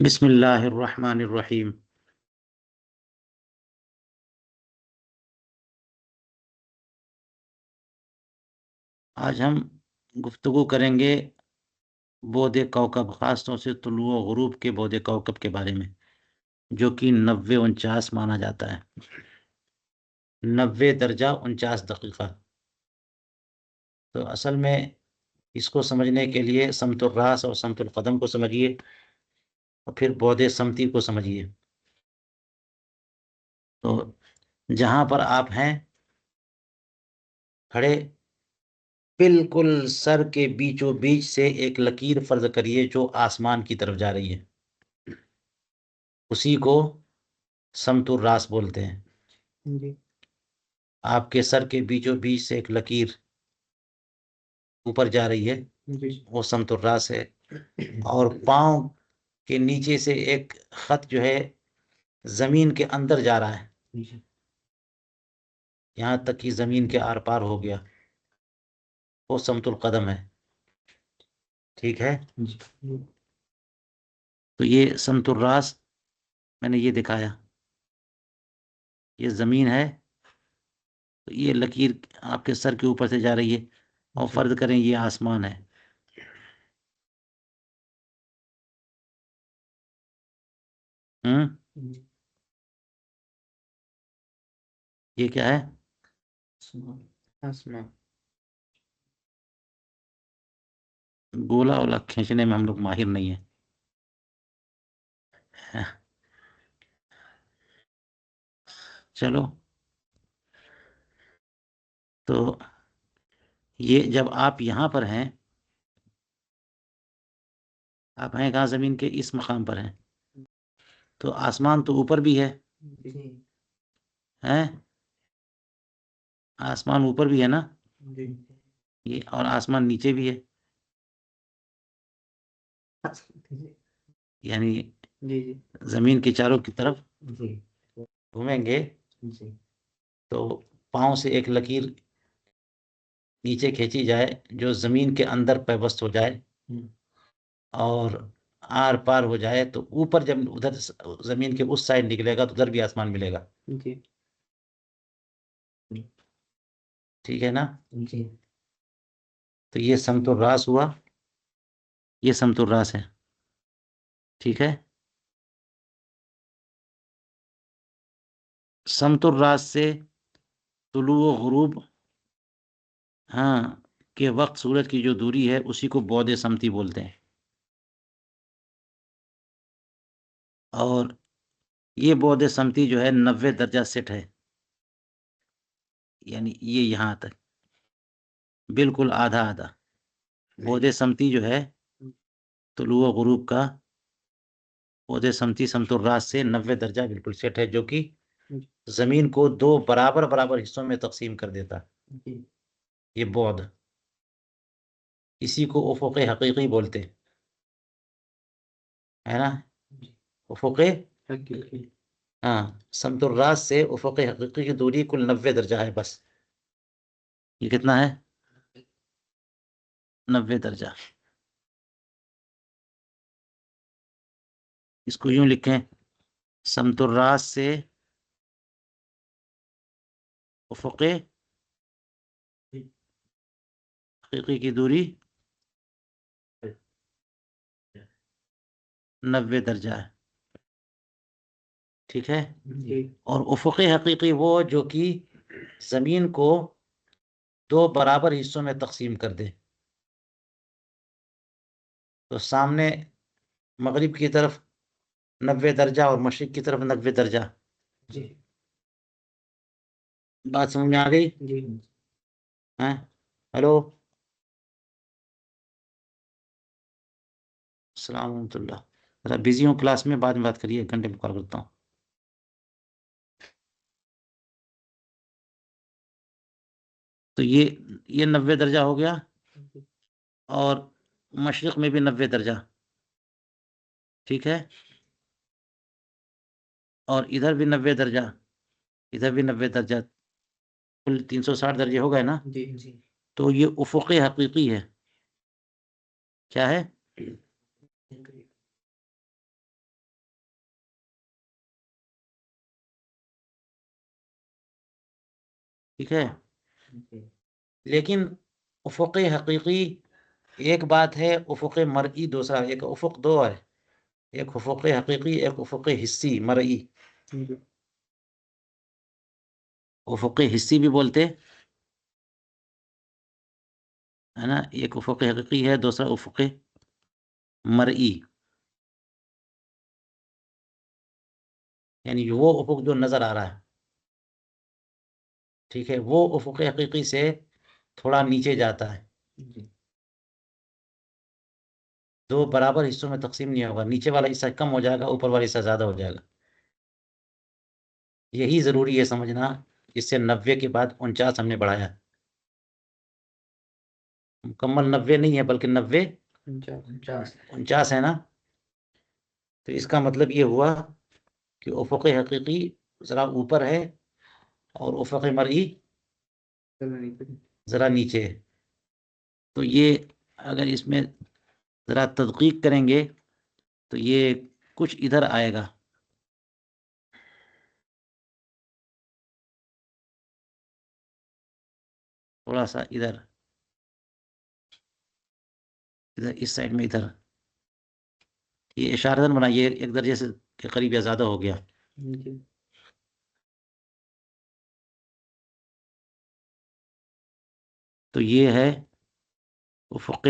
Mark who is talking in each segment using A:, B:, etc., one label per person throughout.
A: बिस्मिल्लाहिर्रहमानिर्रहीम। आज हम गुफ्तगू करेंगे बोधे कौकब, ख़ास तौर से तुलू व गुरूब के बोधे कौकब के बारे में, जो कि 90-49 माना जाता है। 90 दर्जा 49 दकीक़ा। तो असल में इसको समझने के लिए समतुल रास और समतुल कदम को समझिए और फिर बोधे समती को समझिए। तो जहाँ पर आप हैं खड़े, बिल्कुल सर के बीचों बीच से एक लकीर फर्ज करिए जो आसमान की तरफ जा रही है। उसी को समतुल रास बोलते हैं।
B: जी।
A: आपके सर के बीचों बीच से एक लकीर ऊपर जा रही है,
B: जी।
A: वो समतुल रास है। और पाँव के नीचे से एक खत जो है जमीन के अंदर जा रहा है, यहाँ तक कि जमीन के आर पार हो गया, वो समतुल कदम है। ठीक है। तो ये समतुल रास मैंने ये दिखाया, ये जमीन है, तो ये लकीर आपके सर के ऊपर से जा रही है, और फर्ज करें ये आसमान है। ये क्या है?
B: आसमान।
A: गोला वाला खींचने में हम लोग माहिर नहीं है। चलो, तो ये जब आप यहाँ पर हैं, आप हैं कहाँ? जमीन के इस मकाम पर हैं, तो आसमान तो ऊपर भी है, हैं? आसमान ऊपर भी है ना, ये, और आसमान नीचे भी है, यानी जमीन के चारों की तरफ घूमेंगे तो पाँव से एक लकीर नीचे खींची जाए जो जमीन के अंदर पैबस्त हो जाए और आर पार हो जाए, तो ऊपर जब उधर जमीन के उस साइड निकलेगा तो उधर भी आसमान मिलेगा। ठीक है ना? तो ये समतुल रास हुआ, ये समतुल रास है। ठीक है। समतुल रास से तुलू व गुरूब, हाँ, के वक्त सूरज की जो दूरी है उसी को बोधे समती बोलते हैं। और ये बोधे समती जो है 90 दर्जा सेट है, यानी ये यहाँ तक बिल्कुल आधा आधा। बोधे समती जो है तुलू व गुरूब का बोधे समती समतुल रास से 90 दर्जा बिल्कुल सेट है, जो कि जमीन को दो बराबर बराबर हिस्सों में तकसीम कर देता। ये बोध, इसी को उफुक़ हकीकी बोलते हैं, है ना? उफुक़, हाँ, समतुल रास से उफुक़ हकीकी की दूरी कुल 90 दर्जा है बस। ये कितना है? 90 दर्जा। इसको यूं लिखें, समतुल रास से उफुक़ हकीकी की दूरी 90 दर्जा है। ठीक है। और उफुक़ हकीकी वो जो कि जमीन को दो बराबर हिस्सों में तकसीम कर दे। तो सामने मगरिब की तरफ 90 दर्जा और मशरिक की तरफ 90 दर्जा। बात समझ में आ गई? हैं? हेलो, अस्सलाम वालेकुम। जरा बिजी हूँ क्लास में, बाद में बात करिए, 1 घंटे में कॉल करता हूँ। तो ये 90 दर्जा हो गया, और मशरिक में भी 90 दर्जा। ठीक है। और इधर भी 90 दर्जा, इधर भी 90 दर्जा, कुल 360 दर्जे हो गए ना? तो ये उफुक़ हकीकी है। क्या है? ठीक है। लेकिन उफुक हकीकी एक बात है, उफुक मरई दूसरा। एक उफुक दो है, एक उफुक हकीकी, एक उफुक हिस्सी मरई। उफुक हिस्सी भी बोलते है ना, एक उफुक हकीकी है, दूसरा उफुक मरई, यानी वो उफुक जो नजर आ रहा है, ठीक है, वो उफुक हकीकी से थोड़ा नीचे जाता है। दो बराबर हिस्सों में तकसीम नहीं होगा, नीचे वाला हिस्सा कम हो जाएगा, ऊपर वाला हिस्सा ज्यादा हो जाएगा। यही जरूरी है समझना, इससे 90 के बाद 49 हमने बढ़ाया। मुकम्मल 90 नहीं है, बल्कि 90 49 है ना। तो इसका मतलब ये हुआ कि उफुक हकीकी जरा ऊपर है और उफुक मरई जरा नीचे है। तो ये अगर इसमें जरा तदकीक करेंगे तो ये कुछ इधर आएगा, थोड़ा सा इधर, इधर इस साइड में इधर, ये इशारतन बनाइए, एक दर्जे से के करीब या ज्यादा हो गया। तो ये है उफुक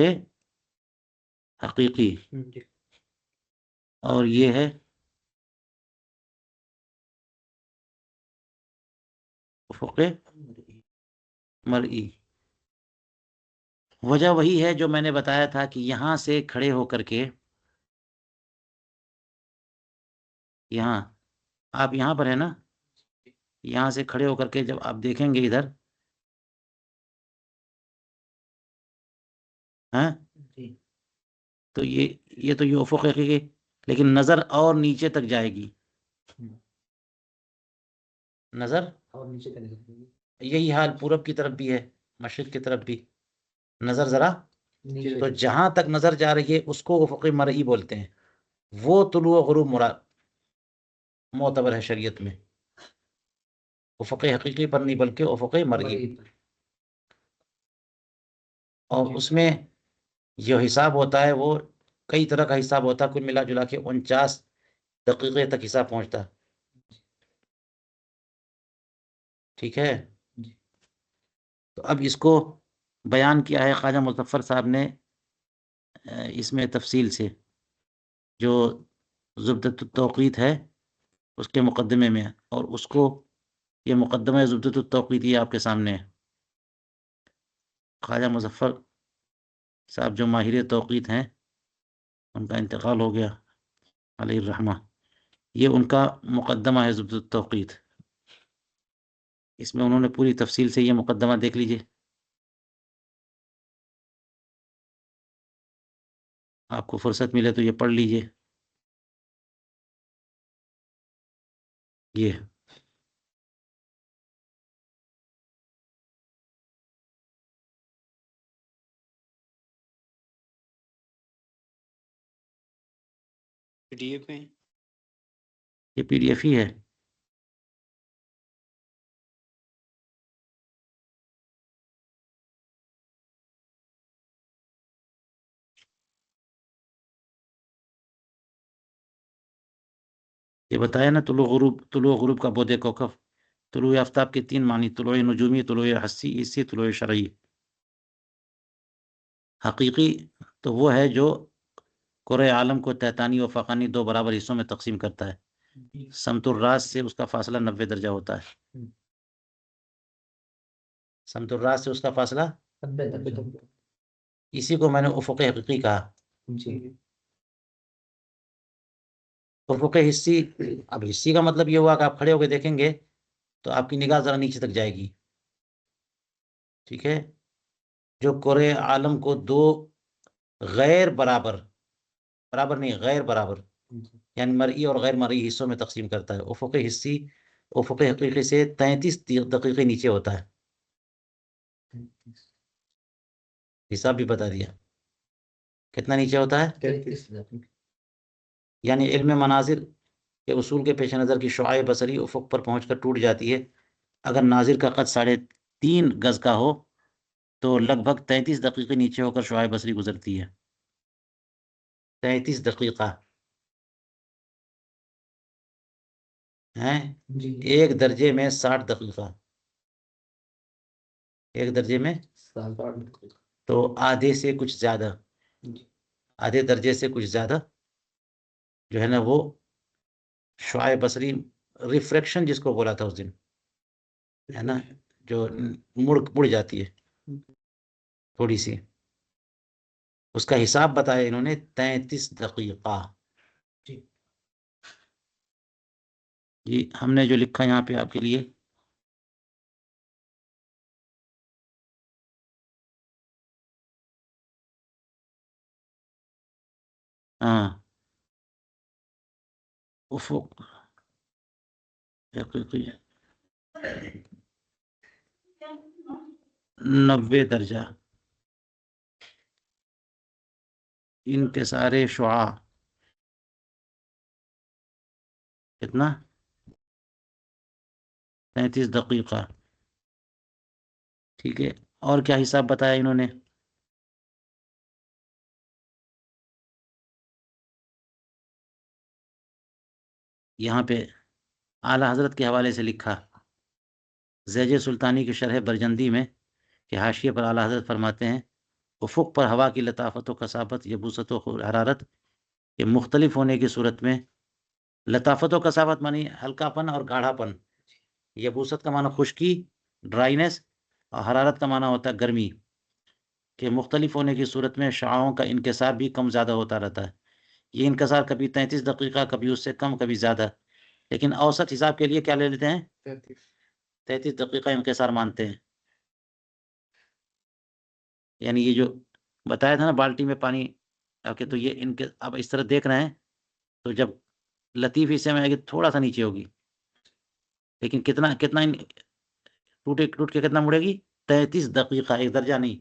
A: हकीकी, और ये है उफुक मरई। वजह वही है जो मैंने बताया था कि यहां से खड़े होकर के, यहाँ आप यहाँ पर है ना, यहाँ से खड़े होकर के जब आप देखेंगे इधर, हैं, तो ये तो ये उफुक हकीकी, लेकिन नजर और नीचे तक जाएगी, नजर और नीचे तक। यही हाल पूरब की तरफ भी है, मशरिक की तरफ भी नजर जरा। तो जहां तक नजर जा रही है उसको उफुक मरई बोलते हैं, वो तुलु गुरूब मुराद मोतबर है शरीयत में, उफुक हकीकी पर नहीं बल्कि उफुक मरई। और उसमें जो हिसाब होता है वो कई तरह का हिसाब होता है, कुल मिला जुला के 49 दकीक़े तक हिसाब पहुंचता है। ठीक है। तो अब इसको बयान किया है ख्वाजा मुज़फ़्फ़र साहब ने इसमें तफसील से, जो ज़ुब्दतुत तौक़ीत है उसके मुक़द्दमे में, और उसको ये मुक़द्दमा ज़ुब्दतुत तौक़ीत ये आपके सामने है। ख्वाजा मुज़फ़्फ़र साहब जो माहिर तौक़ीत हैं, उनका इंतकाल हो गया अलैहि रहमा। ये उनका मुक़द्दमा है ज़ुब्दतुत तौक़ीत, इसमें उन्होंने पूरी तफसील से ये मुक़द्दमा देख लीजिए, आपको फुर्सत मिले तो ये पढ़ लीजिए। ये
B: PDF में
A: ये PDF ही है। ये बताया ना, तुलु गुरूब का बोदे कौकब, तुलु आफ्ताब के 3 मानी, तुलु नजूमी, तुलु हस्सी, इसी तुलु शरई। हकीकी तो वो है जो कुरे आलम को तैतानी और फ़कानी 2 बराबर हिस्सों में तकसीम करता है। समतुर राज से उसका फासला 90 दर्जा होता है। समतुर राज से उसका फासला 90 दर्जा, इसी को मैंने उफुक हकीकी कहा। उफुक हिस्सी, अब हिस्सी का मतलब ये हुआ कि आप खड़े होकर देखेंगे तो आपकी निगाह जरा नीचे तक जाएगी। ठीक है। जो कुरे आलम को दो गैर बराबर, बराबर नहीं गैर बराबर, यानी मरई और गैर मरई हिस्सों में तकसीम करता है। उफुक हिस्सी उफुक हकीकी से 33 दकीक़े नीचे होता है। हिसाब भी बता दिया कितना नीचे होता है, 33। यानी इल्म मनाजिर के उसूल के पेश नज़र की शुआए बसरी उफुक पर पहुंचकर टूट जाती है अगर नाजिर का कद 3 गज का हो तो लगभग 33 दकीके नीचे होकर शुआए बसरी गुजरती है। 33 दकीका है।
B: जी।
A: एक दर्जे में 60 दकीका, एक दर्जे में
B: 60।
A: तो आधे से कुछ ज्यादा,
B: जी।
A: आधे दर्जे से कुछ ज्यादा जो है ना वो शुआए बसरी, रिफ्रैक्शन जिसको बोला था उस दिन, है ना, जो मुड़ मुड़ जाती है थोड़ी सी, उसका हिसाब बताया इन्होंने 33 दकीका।
B: जी।
A: जी हमने जो लिखा यहाँ पे आपके लिए, हाँ, उफुक हकीकी 90 दर्जा, इनके सारे शुआ कितना, 33 दकीका। ठीक है, और क्या हिसाब बताया इन्होंने? यहाँ पे आला हजरत के हवाले से लिखा, ज़ैज सुल्तानी की शरह बरजंदी में कि हाशिए पर आला हजरत फरमाते हैं, उफुक पर हवा की लताफत व कसाफत, यबूसत व हरारत के मुख्तलिफ होने की सूरत में, लताफत व कसाफत मानी हल्कापन और गाढ़ापन, यबूसत का माना खुश्की, ड्राइनेस, और हरारत का माना होता है गर्मी, के मुख्तलिफ होने की सूरत में शाओं का इनकसार भी कम ज़्यादा होता रहता है। ये इनकसार कभी 33 दकीका, कभी उससे कम, कभी ज़्यादा, लेकिन औसत हिसाब के लिए क्या ले लेते हैं, 33 दकीका इनकसार मानते हैं। यानी ये जो बताया था ना बाल्टी में पानी, ओके, तो ये इनके अब इस तरह देख रहे हैं, तो जब लतीफ़ हिस्से में आएगी थोड़ा सा नीचे होगी, लेकिन कितना कितना टूट के कितना मुड़ेगी, 33 दकीका, एक दर्जा नहीं।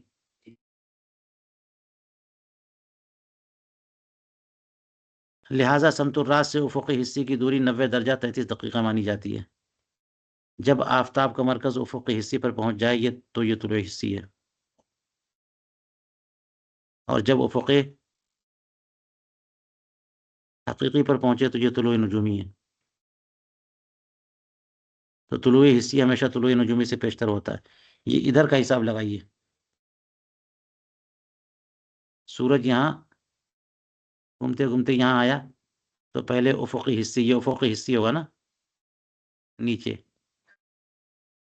A: लिहाजा समतुर्रात से उफुकी हिस्से की दूरी 90 दर्जा 33 दकीका मानी जाती है। जब आफताब का मरकज उफुकी हिस्से पर पहुंच जाए ये तो ये तुलुए हिस्सी है, और जब उफुकी हकीकी पर पहुंचे तो ये तुलुए नजूमी है। तो तुलुए हिस्सी हमेशा तुलुए नजूमी से पेशतर होता है। ये इधर का हिसाब लगाइए, सूरज यहाँ घूमते घूमते यहाँ आया, तो पहले उफुकी हिस्सी, ये उफुकी हिस्सी होगा ना, नीचे,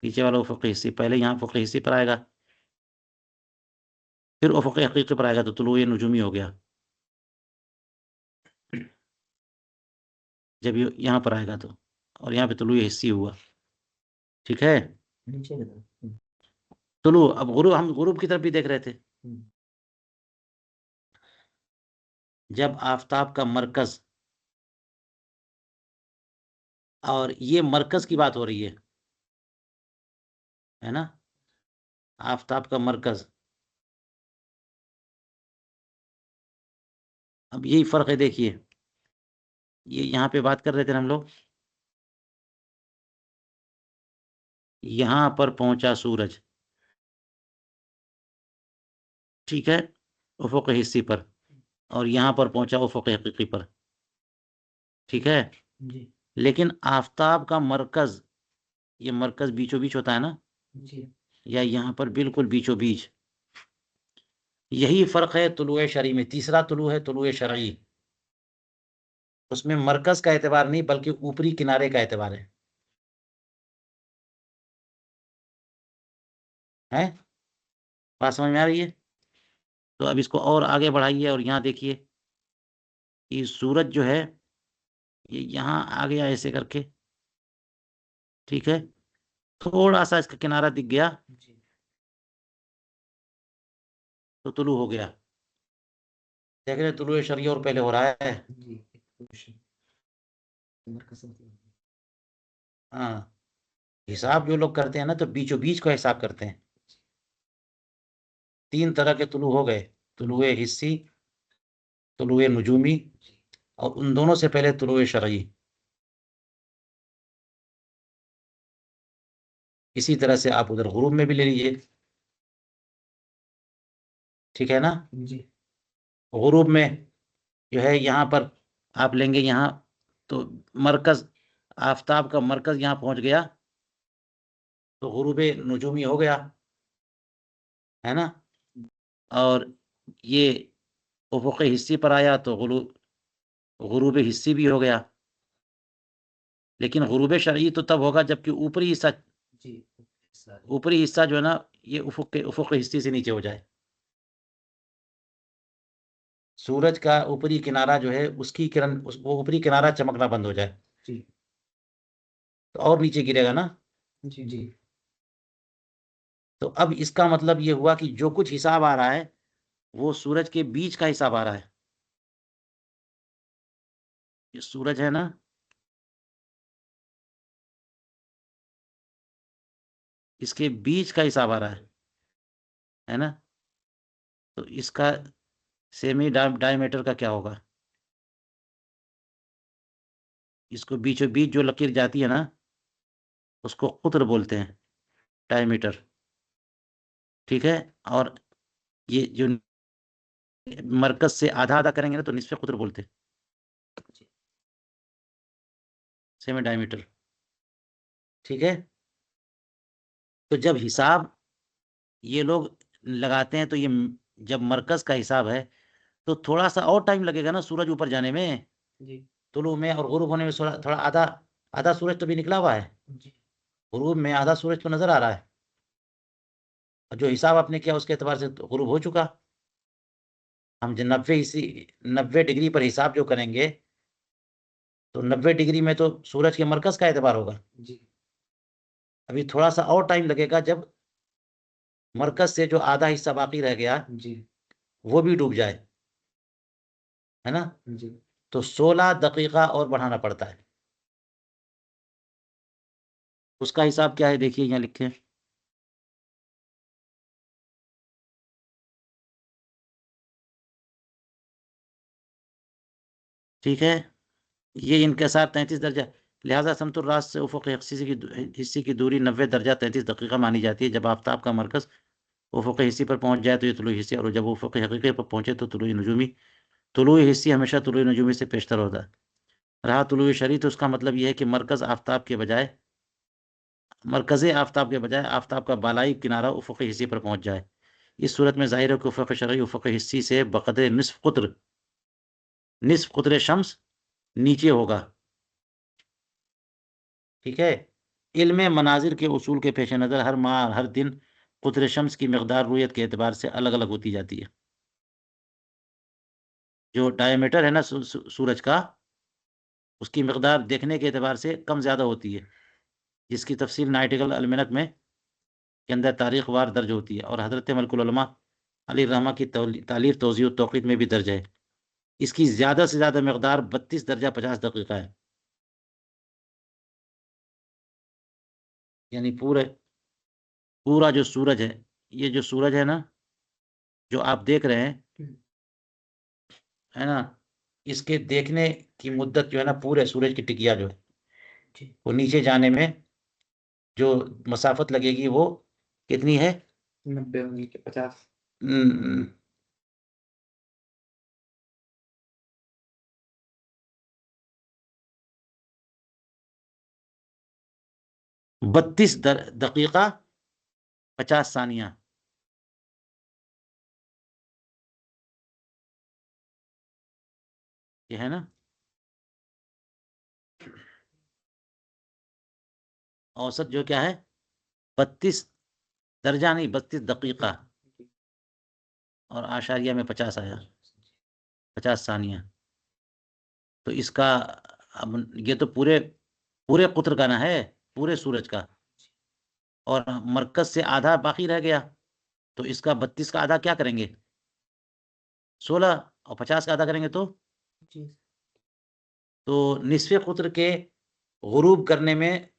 A: नीचे वाला उफुकी हिस्सी पहले यहाँ उफुकी हिस्सी पर आएगा, फिर उफुकी हकीकी पर आएगा, तो तुलुए नजूमी हो गया। जब ये यहाँ पर आएगा तो, और यहाँ पे तुलुए हिस्सी हुआ, ठीक है।
B: नीचे की तरफ।
A: तुलु, अब गुरूब, हम गुरूब की तरफ भी देख रहे थे। जब आफताब का मरकज, और ये मरकज की बात हो रही है ना, आफताब का मरकज, अब यही फर्क है, देखिए ये यहाँ पे बात कर रहे थे हम लोग, यहाँ पर पहुंचा सूरज, ठीक है, उफुक हिस्सी पर, और यहाँ पर पहुंचा उफुक हकीकी पर, ठीक है।
B: जी।
A: लेकिन आफताब का मरकज, ये मरकज बीचों बीच होता है ना,
B: जी।
A: या यहाँ पर बिल्कुल बीचों बीच, यही फर्क है तुलुए शरई में। तीसरा तुलु है तुलुए शरई, उसमें मरकज का एतबार नहीं बल्कि ऊपरी किनारे का एतबार है। बात समझ में आ रही है? तो अब इसको और आगे बढ़ाइए, और यहाँ देखिए कि सूरज जो है ये यहाँ आ गया ऐसे करके, ठीक है, थोड़ा सा इसका किनारा दिख गया
B: जी।
A: तो तुलु हो गया। देख रहे तुलु शरई और पहले हो रहा है।
B: जी।
A: हाँ, हिसाब जो लोग करते हैं ना तो बीचों बीच का हिसाब करते हैं। 3 तरह के तुलु हो गए, तुलुए हिस्सी, तुलुए नजूमी, और उन दोनों से पहले तुलुए शरई। इसी तरह से आप उधर गुरूब में भी ले लीजिए, ठीक है ना।
B: जी
A: गुरूब में जो है यहाँ पर आप लेंगे यहाँ, तो मरकज, आफताब का मरकज यहाँ पहुंच गया तो गुरूब नजूमी हो गया, है ना। और ये उफुक हिस्सी पर आया तो गुरूब हिस्सी भी हो गया। लेकिन गुरूब शरई तो तब होगा जबकि ऊपरी हिस्सा,
B: जी सारे
A: ऊपरी हिस्सा जो है ना ये उफुक हिस्से से नीचे हो जाए। सूरज का ऊपरी किनारा जो है उसकी किरण वो ऊपरी किनारा चमकना बंद हो जाए
B: जी
A: तो और नीचे गिरेगा ना।
B: जी जी
A: तो अब इसका मतलब ये हुआ कि जो कुछ हिसाब आ रहा है वो सूरज के बीच का हिसाब आ रहा है। ये सूरज है ना, इसके बीच का हिसाब आ रहा है ना। तो इसका सेमी डायमीटर का क्या होगा, इसको बीचों बीच जो लकीर जाती है ना उसको कुत्र बोलते हैं, डायमीटर, ठीक है। और ये जो मरकज से आधा आधा करेंगे ना तो निस्फे कुत्र बोलते हैं, सेमी डायमीटर, ठीक है। तो जब हिसाब ये लोग लगाते हैं तो ये जब मरकज का हिसाब है तो थोड़ा सा और टाइम लगेगा ना सूरज ऊपर जाने में,
B: जी
A: तुलू में और गुरूब होने में थोड़ा थोड़ा आधा, आधा सूरज तो भी निकला हुआ है,
B: जी
A: गुरूब में आधा सूरज तो नजर आ रहा है। और जो हिसाब आपने किया उसके एतबार से तो गुरूब हो चुका। हम जो 90 डिग्री पर हिसाब जो करेंगे तो 90 डिग्री में तो सूरज के मरकज का एतबार होगा।
B: जी
A: अभी थोड़ा सा और टाइम लगेगा जब मरकज से जो आधा हिस्सा बाकी रह गया
B: जी
A: वो भी डूब जाए, है ना।
B: जी
A: तो 16 दकीका और बढ़ाना पड़ता है। उसका हिसाब क्या है देखिए यहाँ लिखे हैं। ठीक है, ये इनकसार 33 दर्जा, लिहाजा समतुल रात से उफुक हिस्से की दूरी 90 दर्जा 33 दकीका मानी जाती है। जब आफ्ताब का मरकज उफुक हिस्से पर पहुंच जाए तो ये तुलुई हिस्से, और जब उफुक हकीकी पर पहुंचे तो तुलुई हिस्से हमेशा तुलुई नजूमी से पेशतर होता है। रहा तुलुई शरी तो उसका मतलब यह है कि मरकज़ आफ्ताब के बजाय आफ्ताब का बालाई किनारा उफुक हिस्से पर पहुंच जाए। इस सूरत में जाहिर है कि उफुक शरई उफुक हिस्सी से बकदर निस्फ कुत्र शम्स नीचे होगा, ठीक है। इल्म मनाजिर के उसूल के पेश नज़र हर माह हर दिन कुत्र शम्स की मकदार रुयत के एतबार से अलग अलग होती जाती है। जो डायमीटर है ना सूरज का, उसकी मकदार देखने के एतबार से कम ज़्यादा होती है, जिसकी तफसील नाइटिकल अलमिनत में के अंदर तारीख वार दर्ज होती है और हज़रत मलकुल उलमा अली रहमा की तालीफ तोज़ी तौक़ीद में भी दर्ज है। इसकी ज़्यादा से ज़्यादा मकदार 32 दर्जा 50 दकीका है। यानी पूरा जो सूरज है, ये जो सूरज है ना जो आप देख रहे हैं, है ना, इसके देखने की मुद्दत जो है ना पूरे सूरज की टिकिया जो है
B: जी
A: वो नीचे जाने में जो मसाफत लगेगी वो कितनी है,
B: 90 उंगली के 50
A: दकीका 50 सानिया, ये है ना। औसत जो क्या है 32 दर्जा नहीं 32 दकीका, और आशारिया में 50 आया, 50 सानिया। तो इसका अब ये तो पूरे पूरे कुत्र का ना है, पूरे सूरज का, और मरकज से आधा बाकी रह गया तो इसका 32 का आधा क्या करेंगे 16, और 50 का आधा करेंगे
B: जी
A: तो निसफ़े कुत्र के गुरूब करने में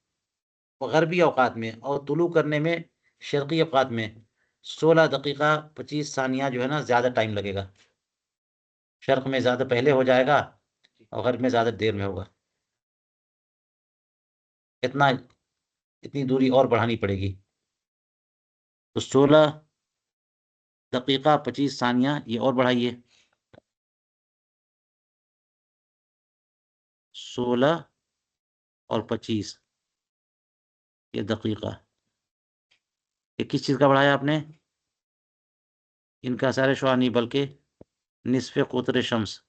A: गरबी औकात में और तुलू करने में शर्क़ी औकात में 16 दकीका 25 सानिया जो है ना ज़्यादा टाइम लगेगा। शर्क़ में ज़्यादा पहले हो जाएगा और गरब में ज़्यादा देर में होगा। इतना इतनी दूरी और बढ़ानी पड़ेगी। तो 16 दकीका 25 सानिया, ये और बढ़ाइए। 16 और 25 ये दकीका। ये किस चीज़ का बढ़ाया आपने? इनका सारे शुआ नहीं, बल्कि निस्फ़े क़ुत्र शम्स।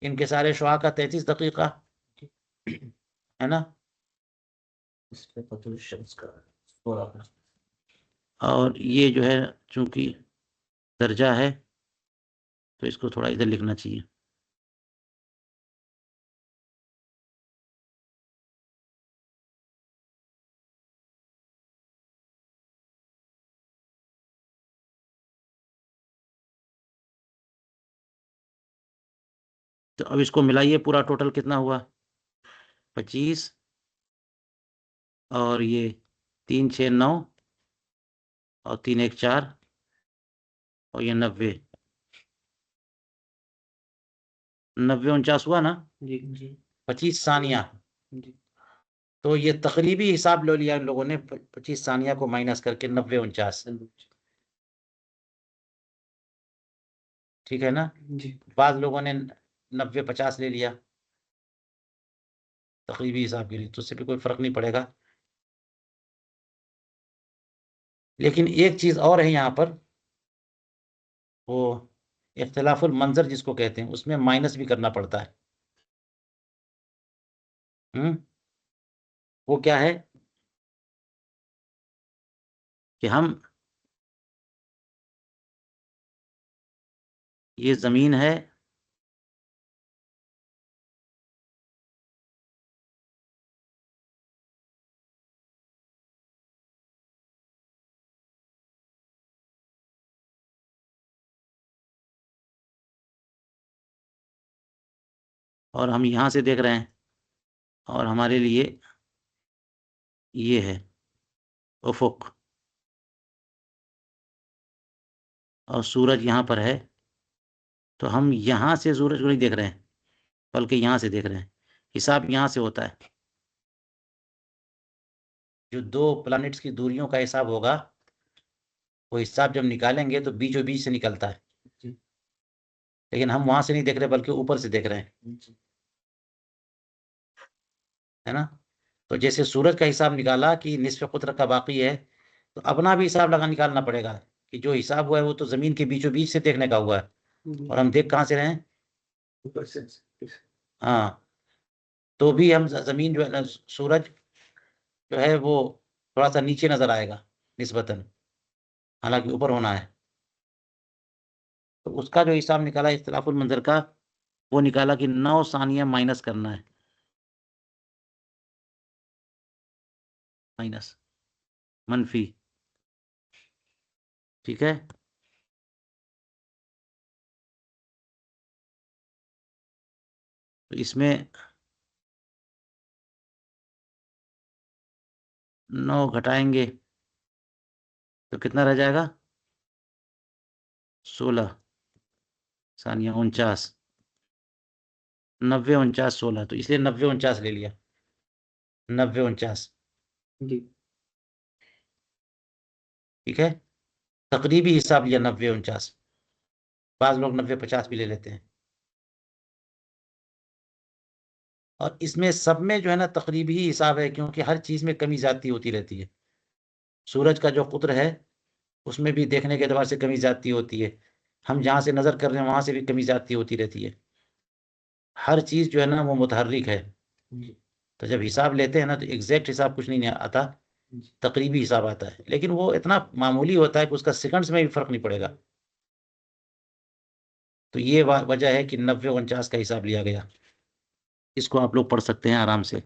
A: इनके सारे शुआ का 33 दकीका है ना।
B: इस पे क़ुत्र शम्स का 16
A: और ये जो है चूंकि दर्जा है तो इसको थोड़ा इधर लिखना चाहिए। तो अब इसको मिलाइए, पूरा टोटल कितना हुआ? 25 और ये 3 6 9 और 3 1 4 और ये 90 90 49 हुआ ना।
B: जी जी
A: 25 सानिया।
B: जी
A: तो ये तकरीबी हिसाब ले लिया इन लोगों ने, 25 सानिया को माइनस करके 90 49। ठीक है ना।
B: जी
A: बाद लोगों ने 90 50 ले लिया तकरीबी हिसाब के लिए, तो उससे भी कोई फर्क नहीं पड़ेगा। लेकिन एक चीज और है यहाँ पर, वो इख्तिलाफुल मंजर जिसको कहते हैं, उसमें माइनस भी करना पड़ता है। वो क्या है कि हम, ये जमीन है और हम यहाँ से देख रहे हैं, और हमारे लिए ये है उफुक, और सूरज यहाँ पर है। तो हम यहाँ से सूरज को नहीं देख रहे हैं, बल्कि यहाँ से देख रहे हैं। हिसाब यहाँ से होता है। जो दो प्लैनेट्स की दूरियों का हिसाब होगा, वो हिसाब जब निकालेंगे तो बीचों बीच से निकलता है।
B: जी
A: लेकिन हम वहां से नहीं देख रहे, बल्कि ऊपर से देख रहे हैं,
B: जी
A: है ना। तो जैसे सूरज का हिसाब निकाला कि निस्फ़ क़ुद्र का बाकी है, तो अपना भी हिसाब निकालना पड़ेगा कि जो हिसाब हुआ है वो तो जमीन के बीचों बीच से देखने का हुआ है, और हम देख कहाँ से रहे हैं?
B: ऊपर से
A: हाँ। तो भी हम जमीन जो है ना, सूरज जो है वो थोड़ा सा नीचे नजर आएगा निस्बतन, हालांकि ऊपर होना है। तो उसका जो हिसाब निकाला इख्तिलाफुल मंजर का, वो निकाला कि 9 सानिया माइनस करना है, माइनस, मनफी। ठीक है। तो इसमें 9 घटाएंगे तो कितना रह जाएगा? 16 सानिया 49, 90 49 16, तो इसलिए 90 49 ले लिया, 90 49।
B: जी
A: ठीक है। तकरीबी हिसाब लिया 90 49, बाज लोग 90 50 भी ले लेते हैं। और इसमें सब में जो है ना तकरीबी ही हिसाब है, क्योंकि हर चीज में कमी जाती होती रहती है। सूरज का जो कुत्र है उसमें भी देखने के एतबार से कमी जाती होती है, हम जहाँ से नजर कर रहे हैं वहां से भी कमी जाती होती रहती है। हर चीज जो है ना वो मुतहर्रिक है।
B: जी
A: तो जब हिसाब लेते हैं ना तो एग्जैक्ट हिसाब कुछ नहीं आता,
B: जी
A: तकरीबी हिसाब आता है, लेकिन वो इतना मामूली होता है कि उसका सेकंड्स में भी फर्क नहीं पड़ेगा। तो ये वजह है कि 90 49 का हिसाब लिया गया। इसको आप लोग पढ़ सकते हैं आराम से,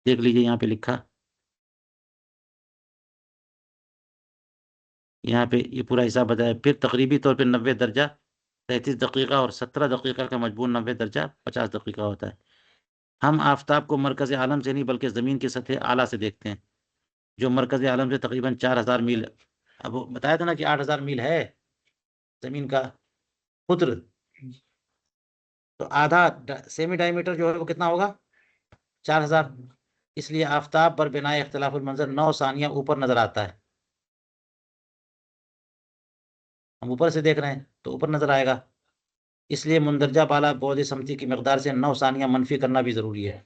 A: देख लीजिए यहाँ पे लिखा, यहाँ पे ये पूरा हिसाब बताया। फिर तकरीबी तौर पे 90 दर्जा 33 दकीका और 17 दकीका का मजबूर 90 दर्जा 50 दकीका होता है। हम आफताब को मरकज़ आलम से नहीं, बल्कि ज़मीन की सतह आला से देखते हैं, जो मरकज़ आलम से तकरीबन 4000 मील। अब वो बताया था ना कि 8000 मील है ज़मीन का कुद्र, तो आधा सेमी डायमीटर जो है वो कितना होगा, 4000। इसलिए आफताब पर बिना इख्तिलाफुल मंजर 9 सानिया ऊपर नजर आता है। हम ऊपर से देख रहे हैं तो ऊपर नजर आएगा, इसलिए मुंदरजा बाला बोध समती की मकदार से 9 सानिया मनफी करना भी जरूरी है।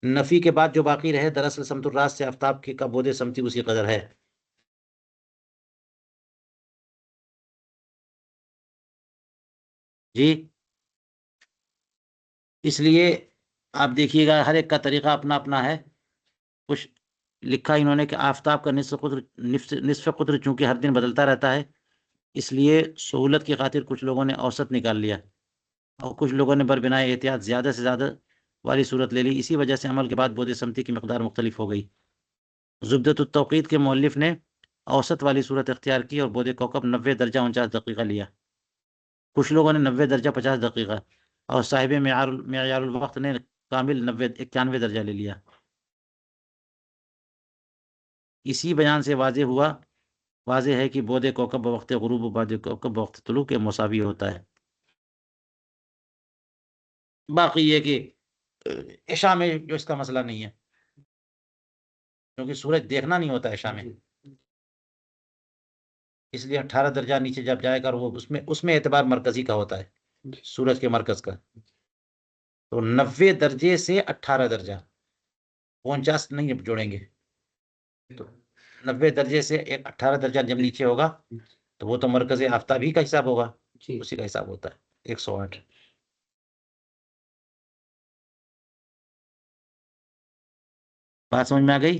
A: नफी के बाद जो बाकी रहे दरअसल समतुर्रास से आफताब की का बोध समती उसी कदर है। जी, इसलिए आप देखिएगा हर एक का तरीका अपना अपना है। कुछ लिखा इन्होंने कि आफताब का निस्फ कुद्र चूंकि हर दिन बदलता रहता है, इसलिए सहूलत की खातिर कुछ लोगों ने औसत निकाल लिया और कुछ लोगों ने बरबिनाए एहतियात ज़्यादा से ज़्यादा वाली सूरत ले ली। इसी वजह से अमल के बाद बोध समती की मकदार मुख्तलिफ हो गई। ज़ुब्दतुत तौक़ीद के मौलिफ ने औसत वाली सूरत इख्तियार की और बोध कौकब 90 दर्जा 49 दकीक़ा लिया। कुछ लोगों ने 90 दर्जा 50 दकीक़ा और साहिब मेयारुल वक्त ने कामिल 90 91 दर्जा ले लिया। इसी बयान से वाज़े है कि बोध कौकब बवक्त गुरूब व बोध कौकब बवक्त तुलू के मुसावी होता है। बाकी ये कि इशा में जो इसका मसला नहीं है, क्योंकि सूरज देखना नहीं होता इशा में, इसलिए 18 दर्जा नीचे जब जाएगा और वो उसमें उसमें एतबार मरकजी का होता है, सूरज के मरकज का। तो 90 दर्जे से 18 दर्जा, 49 नहीं जोड़ेंगे, तो 90 दर्जे से एक 18 दर्जा जब नीचे होगा तो वो तो मरकज आफ्ताबी का हिसाब होगा, उसी का हिसाब होता है 108। बात समझ में आ गई?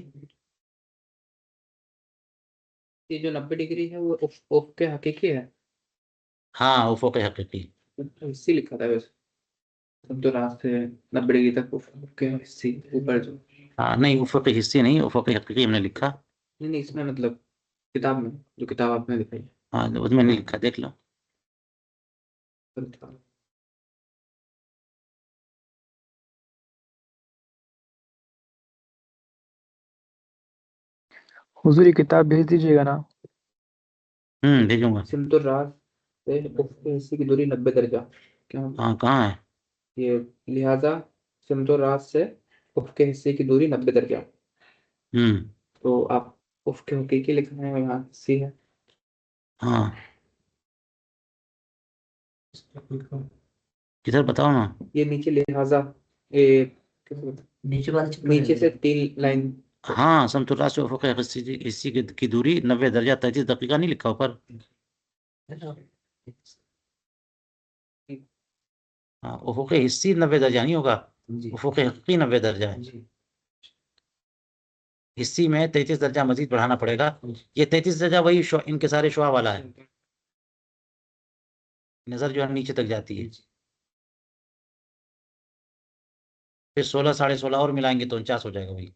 B: ये जो 90 डिग्री है वो उफ के हकीकी है।
A: हाँ, उफुक हकीकी।
B: इसी लिखा था वैसे, तो रात से 90 डिग्री तक उफ के हिस्से ऊपर जो।
A: हाँ नहीं, उफुक हिस्से नहीं, उफुक हकीकी हमने लिखा।
B: नहीं इसमें मतलब किताब में, जो किताब आपने दिखाई है।
A: हाँ, उसमें नहीं लिखा, देख लो।
B: अच्छा।
C: हुजूर ये किताब भेज दीजिएगा ना।
A: भेजूंगा।
B: सिमतुर रात से उफ के हिस्से की दूरी 90 दर्जा, क्या
A: हाँ, कहाँ है?
B: ये, लिहाजा सिमतुर रात से उफ के हिस्से की दूरी 90 दर्जा।
A: हम्म
B: तो आप उफ के हकीकी लिखना है, यहाँ सी है।
A: हाँ, किधर बताओ ना।
B: ये नीचे लिहाजा, ये नीचे से 3 लाइन।
A: हाँ, समतुल्लाह से उफुक हिस्से की दूरी 90 दर्जा 33 दकीका नहीं लिखा ऊपर? हाँ, उफुक हिस्सी 90 दर्जा नहीं होगा, उफुक हकीकी 90 दर्जा है। हिस्सी में 33 दर्जा मजीद बढ़ाना पड़ेगा। ये 33 दर्जा वही इनके सारे शुआ वाला है, नजर जो है नीचे तक जाती है। फिर 16 16.5 और मिलाएंगे तो 49 हो जाएगा वही।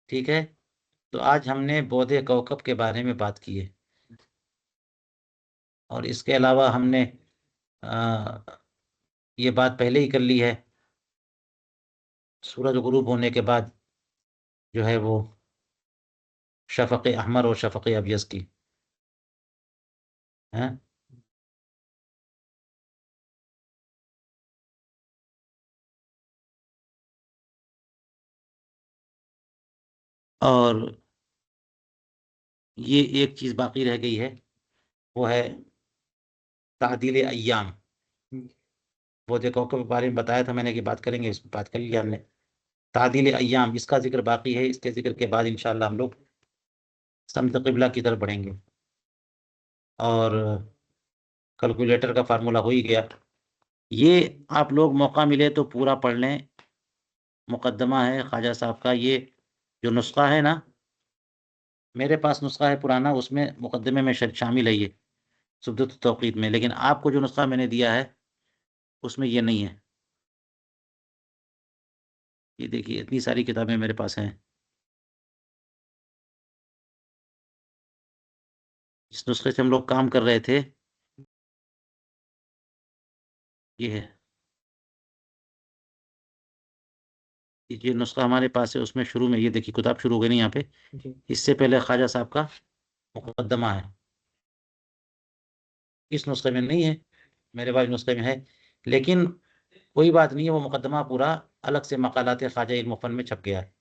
A: ठीक है, तो आज हमने बोधे कौकब के बारे में बात की है, और इसके अलावा हमने ये बात पहले ही कर ली है, सूरज गुरूब होने के बाद जो है वो शफक़ अहमर और शफक़ अबियस की है। और ये एक चीज़ बाकी रह गई है, वो है तादील अय्याम। बोधे कौकब के बारे में बताया था मैंने कि बात करेंगे, इस बात कर लिया हमने। तादील अय्याम, इसका जिक्र बाकी है। इसके जिक्र के बाद इंशाअल्लाह हम लोग समत क़िबला की तरफ बढ़ेंगे। और कैलकुलेटर का फार्मूला हो ही गया। ये आप लोग मौका मिले तो पूरा पढ़ लें, मुकद्दमा है ख्वाजा साहब का। ये जो नुस्खा है ना, मेरे पास नुस्खा है पुराना, उसमें मुकद्दमे में शामिल है ये सुब्दत तौक़ीद में, लेकिन आपको जो नुस्खा मैंने दिया है उसमें ये नहीं है। ये देखिए, इतनी सारी किताबें मेरे पास हैं। इस नुस्खे से हम लोग काम कर रहे थे, ये है, ये नुस्खा हमारे पास है। उसमें शुरू में ये देखिए, किताब शुरू हो गई नहीं यहाँ पे, इससे पहले ख्वाजा साहब का मुकदमा है। इस नुस्खे में नहीं है, मेरे पास नुस्खे में है, लेकिन कोई बात नहीं है, वो मुकदमा पूरा अलग से मकालात ख्वाजा इल्म फन में छप गया है।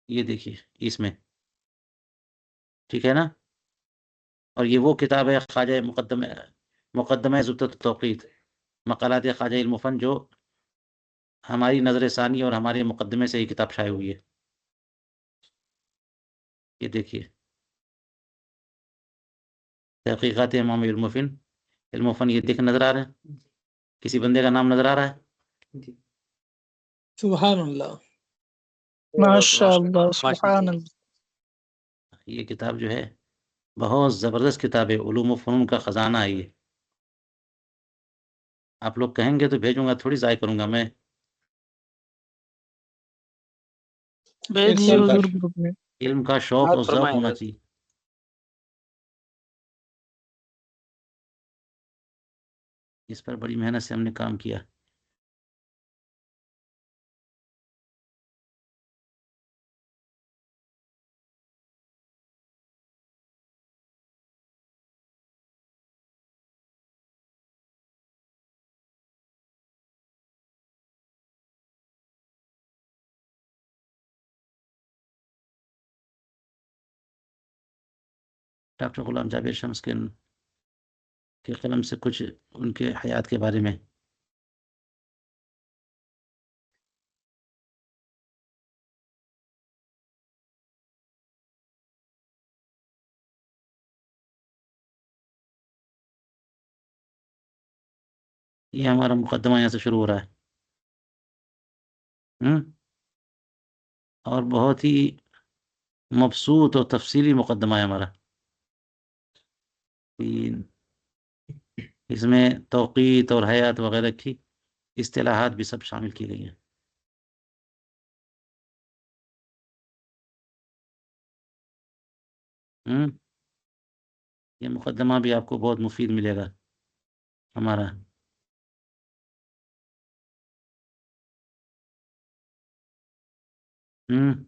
A: ये देखिए इसमें, ठीक है ना। और ये वो किताब है ख्वाजा मुकदमा ज़ुब्दत तौक़ीत मकालात ख्वाजा इल्म फन, जो हमारी नजर सानी और हमारे मुकदमे से ये किताब शाये हुई है। ये देखिए तहकीक़ात इमाम इल्म फन, ये देख नजर आ रहे हैं, किसी बंदे का नाम नजर आ रहा है?
B: जी।
D: सुभान अल्लाह, माशाअल्लाह, सुभान अल्लाह।
A: ये किताब जो है बहुत ज़बरदस्त किताब है, उलूम व फ़नून का ख़जाना है ये। आप लोग कहेंगे तो भेजूंगा, थोड़ी ज़ाय करूंगा मैं।
D: भेज दिए
A: इल्म का
D: हुजूर ग्रुप में।
A: इल्म का शौक और ज़ौक़ होना चाहिए। इस पर बड़ी मेहनत से हमने काम किया। डॉक्टर गुलाम जावेद शम्स के कलम से कुछ उनके हयात के बारे में। ये हमारा मुकदमा यहाँ से शुरू हो रहा है। और बहुत ही मबसूत और तफसीली मुकदमा है हमारा। इसमें तौक़ीत और हयात वगैरह की इस्तिलाहात भी सब शामिल की गई हैं। ये मुकदमा भी आपको बहुत मुफीद मिलेगा हमारा। हम्म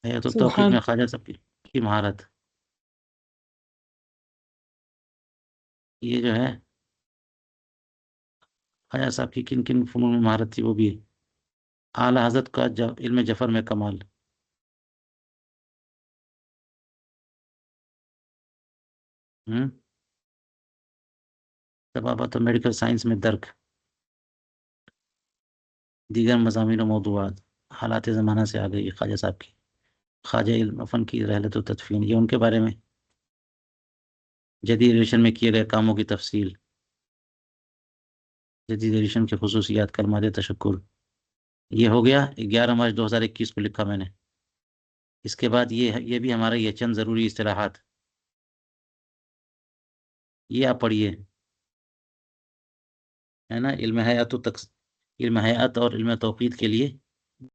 A: है तो तौक़ीद
D: सुभान
A: में ख्वाजा साहब की महारत। ये जो है ख्वाजा साहब की किन किन फ़नून में महारत थी, वो भी आला हज़रत का इल्म जफ़र में कमाल। तबाबत और मेडिकल साइंस में दर्क, दीगर मज़ामीन और मौदूआत, हालात ज़माना से आ गई ख्वाजा साहब की, ख्वाजा इल्म फ़न की रहलत व तदफ़ीन, ये उनके बारे में। जदीद एडिशन में किए गए कामों की तफसील, जदीद एडिशन के खुसूसियात, कलमात तशक्कुर। ये हो गया 11 मार्च 2021 को लिखा मैंने। इसके बाद ये भी हमारा, ये चंद ज़रूरी इस्तिलाहात, ये आप पढ़िए, है ना। इल्म हयात और इल्म तौक़ीद के लिए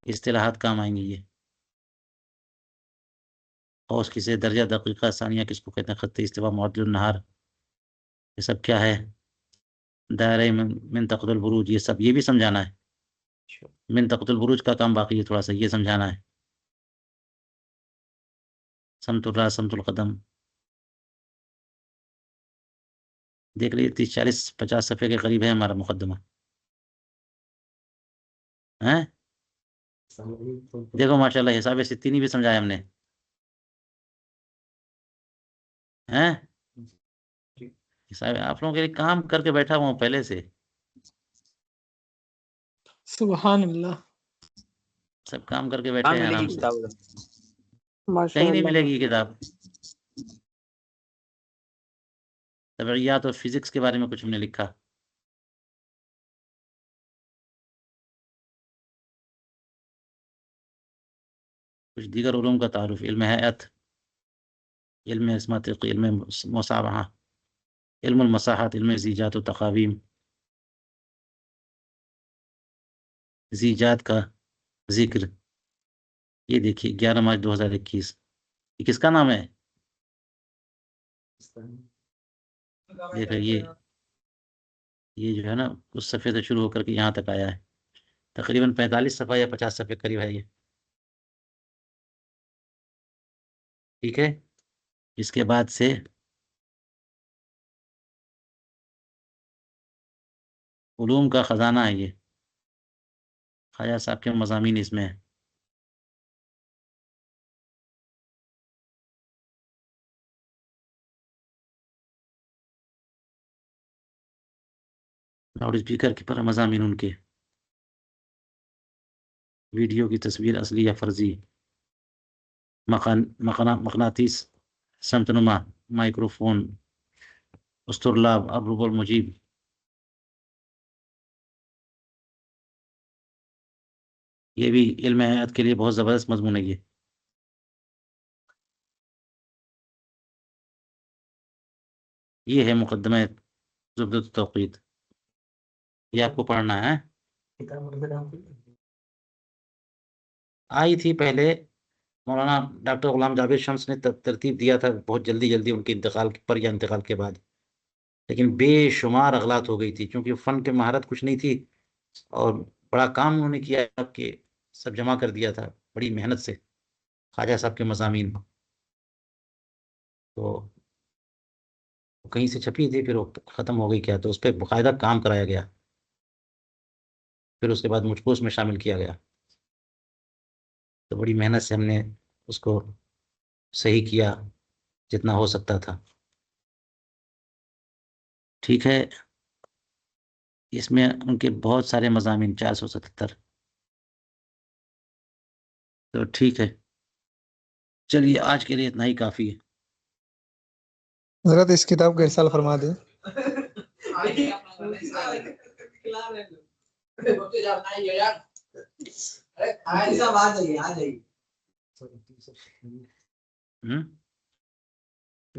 A: इस्तिलाहात काम आएंगे ये। और किसे दर्जा दक़ीक़ा सानिया किसको कहते हैं, ख़त्त इस्तिवा, मुअद्दिल नहार, ये सब क्या है, दायरे मिन तक़दुल बुरूज, ये सब ये भी समझाना है। मिन तक़दुल बुरूज का काम बाकी है, थोड़ा सा ये समझाना है। समतुल रास समतुल कदम, देख लीजिए 30 40 50 सफ़े के करीब है हमारा मुकदमा है। देखो माशाल्लाह हिसाब सित्तीनी भी समझाया हमने, हैं। हिसाब आप लोगों के लिए काम करके बैठा हुआ हूँ पहले से,
D: सुभान अल्लाह,
A: सब काम करके बैठे हैं आराम से। कहीं नहीं
D: माशाअल्लाह।
A: मिलेगी ये किताब। तबइयात और फिजिक्स के बारे में कुछ हमने लिखा, कुछ दीगर उलूम का तारुफ, इल्म हयात, इल्म इस्मत, इल्म मुसाबहा, इल्मुल मसाहत, इल्म ज़ीजात व तक़ावीम, ज़ीजात का जिक्र। ये देखिए 11 मार्च 2021, ये किसका नाम है? देखिए ये जो है ना उस सफ़े से शुरू होकर के यहाँ तक आया है, तकरीबन 45 सफ़ा या 50 सफ़े करीब है ये। ठीक है, इसके बाद से उलूम का ख़जाना है ये, ख्वाजा साहब के मज़ामीन इसमें है। लाउड स्पीकर की पर मज़ामीन उनके, वीडियो की तस्वीर असली या फर्जी, मकनातीस, समतनुमा, माइक्रोफोन, उस्तुरलाब, अब्रुबुल मुजीब। ये भी इल्म हयात के लिए बहुत ज़बरदस्त मजमून है ये है मुकद्दमा ज़ुब्दत तौक़ीद, ये आपको पढ़ना है। आई थी पहले, मौलाना डॉक्टर गुलाम जावेद शम्स ने तरतीब दिया था बहुत जल्दी जल्दी उनके इंतकाल पर या इंतकाल के बाद, लेकिन बेशुमार अगलात हो गई थी क्योंकि फ़न के महारत कुछ नहीं थी और बड़ा काम उन्होंने किया कि सब जमा कर दिया था बड़ी मेहनत से, ख्वाजा साहब के मज़ामीन। तो कहीं से छपी थी, फिर वो ख़त्म हो गई क्या, तो उस पर बाकायदा काम कराया गया, फिर उसके बाद मुझको उसमें शामिल किया गया। तो बड़ी मेहनत से हमने उसको सही किया जितना हो सकता था। ठीक है, इसमें उनके बहुत सारे मज़ामीन 477। तो ठीक है, चलिए आज के लिए इतना ही काफ़ी है।
C: हजरत इस किताब का इरसाल फरमा दें।
A: हम्म।